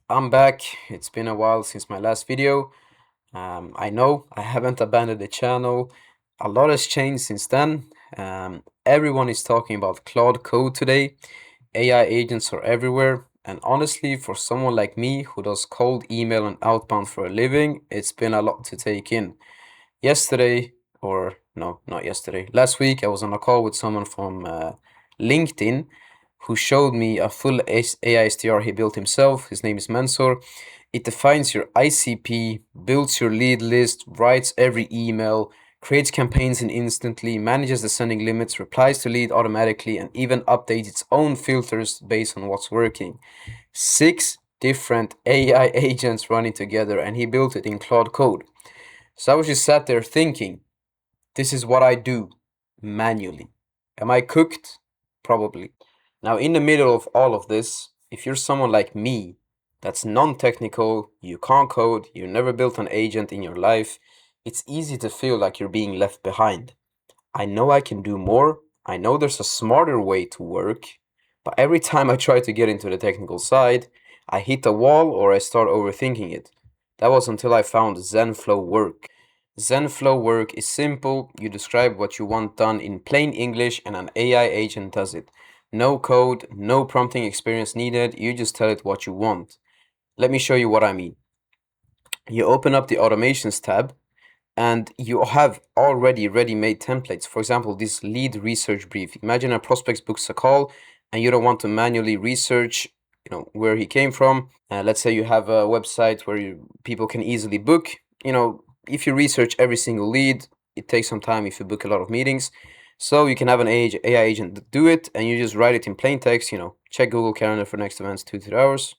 I'm back. It's been a while since my last video. I know I haven't abandoned the channel. A lot has changed since then. Everyone is talking about Claude Code today. AI agents are everywhere. And honestly, for someone like me who does cold email and outbound for a living, it's been a lot to take in. Yesterday, or no, not yesterday, last week, I was on a call with someone from LinkedIn who showed me a full AI SDR he built himself. His name is Mansour. It defines your ICP, builds your lead list, writes every email, creates campaigns instantly, manages the sending limits, replies to lead automatically, and even updates its own filters based on what's working. 6 different AI agents running together, and he built it in Claude Code. So I was just sat there thinking, this is what I do manually. Am I cooked? Probably. Now, in the middle of all of this, if you're someone like me that's non technical, you can't code, you never built an agent in your life, it's easy to feel like you're being left behind. I know I can do more, I know there's a smarter way to work, but every time I try to get into the technical side, I hit a wall or I start overthinking it. That was until I found Zenflow work. Zenflow work is simple. You describe what you want done in plain English and an AI agent does it. No code, no prompting experience needed. You just tell it what you want. Let me show you what I mean. You open up the automations tab and you have already ready-made templates. For example, this lead research brief. Imagine a prospect books a call and you don't want to manually research, where he came from. Let's say you have a website where people can easily book. If you research every single lead, it takes some time if you book a lot of meetings. So you can have an AI agent do it, and you just write it in plain text. Check Google Calendar for next events 2 to 3 hours.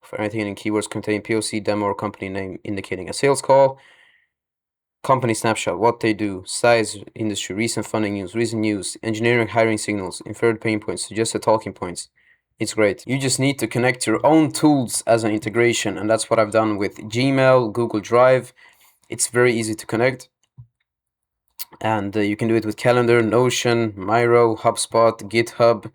For anything in keywords contain POC, demo, or company name indicating a sales call. Company snapshot, what they do, size, industry, recent funding news, recent news, engineering hiring signals, inferred pain points, suggested talking points. It's great. You just need to connect your own tools as an integration, and that's what I've done with Gmail, Google Drive. It's very easy to connect, and you can do it with Calendar, Notion, Miro, HubSpot, GitHub,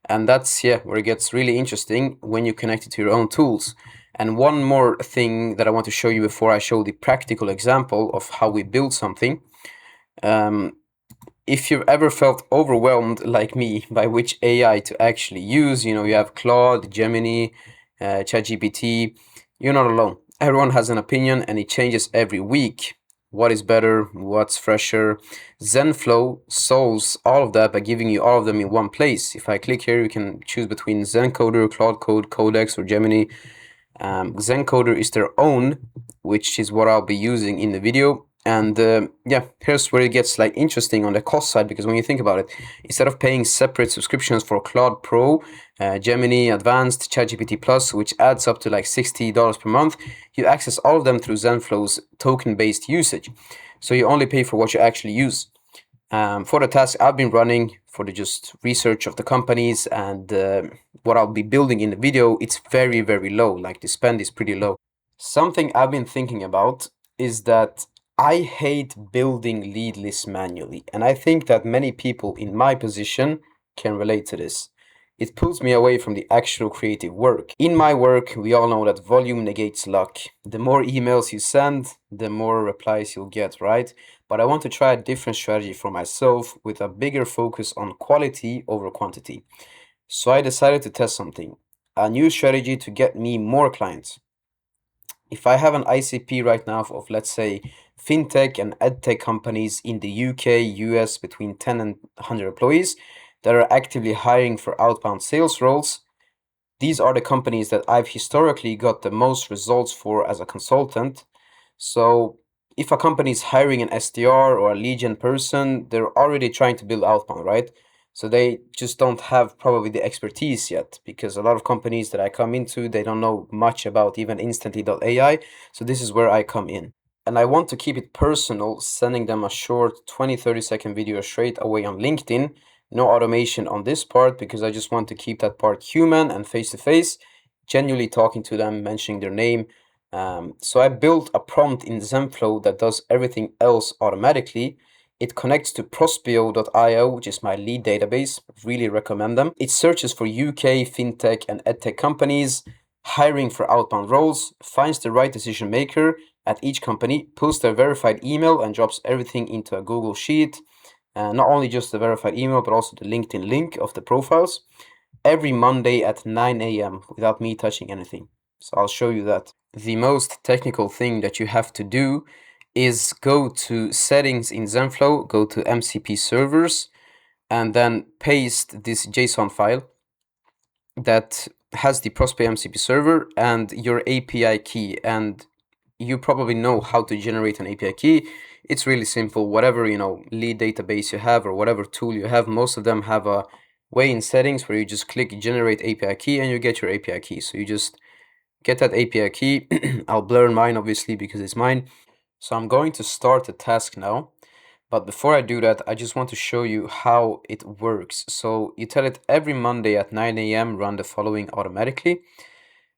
and that's where it gets really interesting when you connect it to your own tools. And one more thing that I want to show you before I show the practical example of how we build something. If you've ever felt overwhelmed like me by which AI to actually use, you have Claude, Gemini, ChatGPT, you're not alone. Everyone has an opinion and it changes every week. What is better? What's fresher? Zenflow solves all of that by giving you all of them in one place. If I click here, you can choose between Zencoder, Claude Code, Codex, or Gemini. Zencoder is their own, which is what I'll be using in the video. And here's where it gets interesting on the cost side, because when you think about it, instead of paying separate subscriptions for Claude Pro, Gemini Advanced, ChatGPT Plus, which adds up to $60 per month, you access all of them through Zenflow's token-based usage. So you only pay for what you actually use. For the task I've been running, for the just research of the companies and what I'll be building in the video, it's very, very low. The spend is pretty low. Something I've been thinking about is that I hate building lead lists manually, and I think that many people in my position can relate to this. It pulls me away from the actual creative work. In my work, we all know that volume negates luck. The more emails you send, the more replies you'll get, right? But I want to try a different strategy for myself with a bigger focus on quality over quantity. So I decided to test something, a new strategy to get me more clients. If I have an ICP right now of, let's say, fintech and edtech companies in the UK, US, between 10 and 100 employees that are actively hiring for outbound sales roles, these are the companies that I've historically got the most results for as a consultant. So if a company is hiring an SDR or a lead gen person, they're already trying to build outbound, right? So they just don't have probably the expertise yet, because a lot of companies that I come into, they don't know much about even instantly.ai. So this is where I come in. And I want to keep it personal, sending them a short 20-30 second video straight away on LinkedIn. No automation on this part, because I just want to keep that part human and face to face, genuinely talking to them, mentioning their name. So I built a prompt in Zenflow that does everything else automatically. It connects to Prospeo.io, which is my lead database. Really recommend them. It searches for UK, fintech, and edtech companies. hiring for outbound roles, finds the right decision maker at each company, pulls their verified email and drops everything into a Google Sheet. Not only just the verified email, but also the LinkedIn link of the profiles every Monday at 9 a.m. without me touching anything. So I'll show you that. The most technical thing that you have to do is go to settings in Zenflow, go to MCP servers, and then paste this JSON file that has the Prospect MCP server and your API key. And you probably know how to generate an API key. It's really simple. Whatever, lead database you have or whatever tool you have, most of them have a way in settings where you just click generate API key and you get your API key. So you just get that API key. I'll blur mine obviously because it's mine. So I'm going to start a task now. But before I do that, I just want to show you how it works. So you tell it every Monday at 9 a.m. run the following automatically.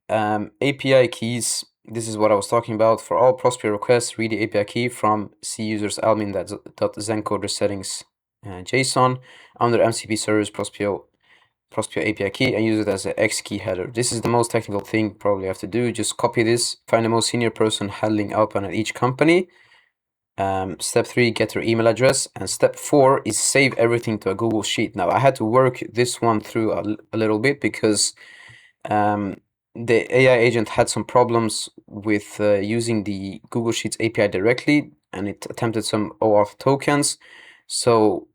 API keys, this is what I was talking about. For all Prospect requests, read the API key from cusers admin.zencoder settings JSON under MCP servers Prospect API key and use it as an X key header. This is the most technical thing probably have to do. Just copy this, find the most senior person handling outbound at each company. Step 3, get their email address. And step 4 is save everything to a Google Sheet. Now, I had to work this one through a little bit because the AI agent had some problems with using the Google Sheets API directly, and it attempted some OAuth tokens. So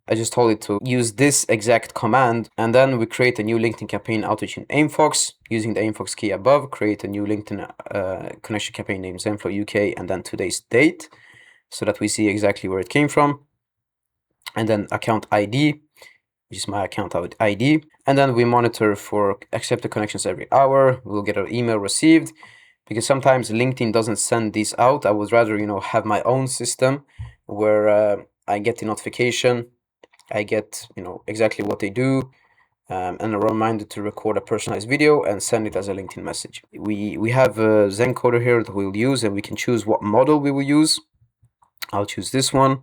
I just told it to use this exact command, and then we create a new LinkedIn campaign outreach in AimFox using the AimFox key above, create a new LinkedIn connection campaign named Zenflow UK, and then today's date, so that we see exactly where it came from. And then account ID, which is my account ID. And then we monitor for accepted connections every hour. We'll get an email received because sometimes LinkedIn doesn't send these out. I would rather, have my own system where I get the notification, I get, exactly what they do, and a reminder to record a personalized video and send it as a LinkedIn message. We have a Zencoder here that we'll use, and we can choose what model we will use. I'll choose this one,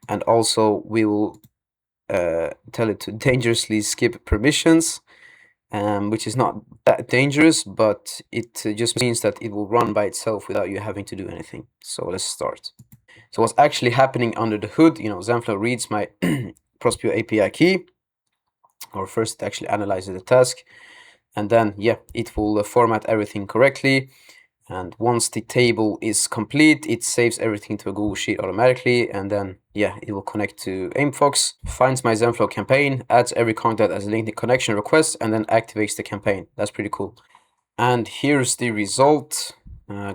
and also we will tell it to dangerously skip permissions, which is not that dangerous, but it just means that it will run by itself without you having to do anything. So let's start. So what's actually happening under the hood, Zenflow reads my Prospect API key, or first it actually analyzes the task, and then, it will format everything correctly. And once the table is complete, it saves everything to a Google Sheet automatically. And then, it will connect to AimFox, finds my Zenflow campaign, adds every contact as a LinkedIn connection request, and then activates the campaign. That's pretty cool. And here's the result.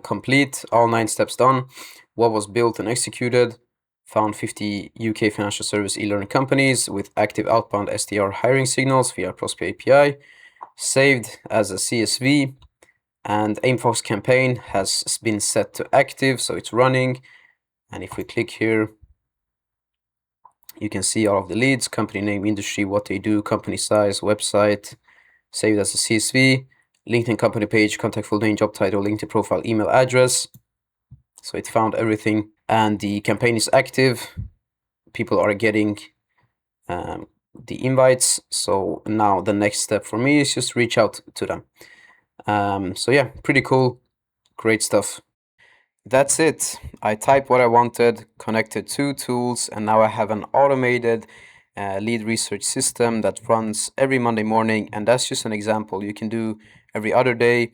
Complete, all 9 steps done. What was built and executed. Found 50 UK financial service e-learning companies with active outbound SDR hiring signals via Prospect API. Saved as a CSV. And AimFox campaign has been set to active, so it's running. And if we click here, you can see all of the leads, company name, industry, what they do, company size, website, saved as a CSV, LinkedIn company page, contact full name, job title, LinkedIn profile, email address. So it found everything, and the campaign is active. People are getting the invites. So now the next step for me is just reach out to them. So yeah, pretty cool, great stuff. That's it. I typed what I wanted, connected 2 tools, and now I have an automated lead research system that runs every Monday morning. And that's just an example. You can do every other day.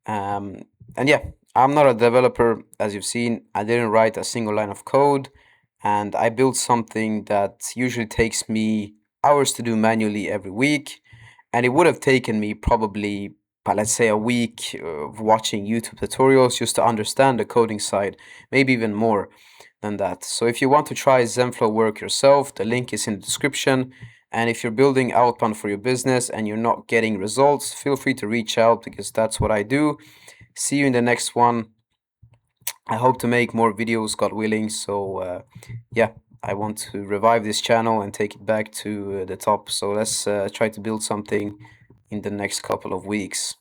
And I'm not a developer, as you've seen. I didn't write a single line of code, and I built something that usually takes me hours to do manually every week. And it would have taken me probably, let's say, a week of watching YouTube tutorials just to understand the coding side, maybe even more than that. So if you want to try Zenflow work yourself, the link is in the description. And if you're building outbound for your business and you're not getting results, feel free to reach out because that's what I do. See you in the next one. I hope to make more videos, God willing. So I want to revive this channel and take it back to the top. So let's try to build something in the next couple of weeks.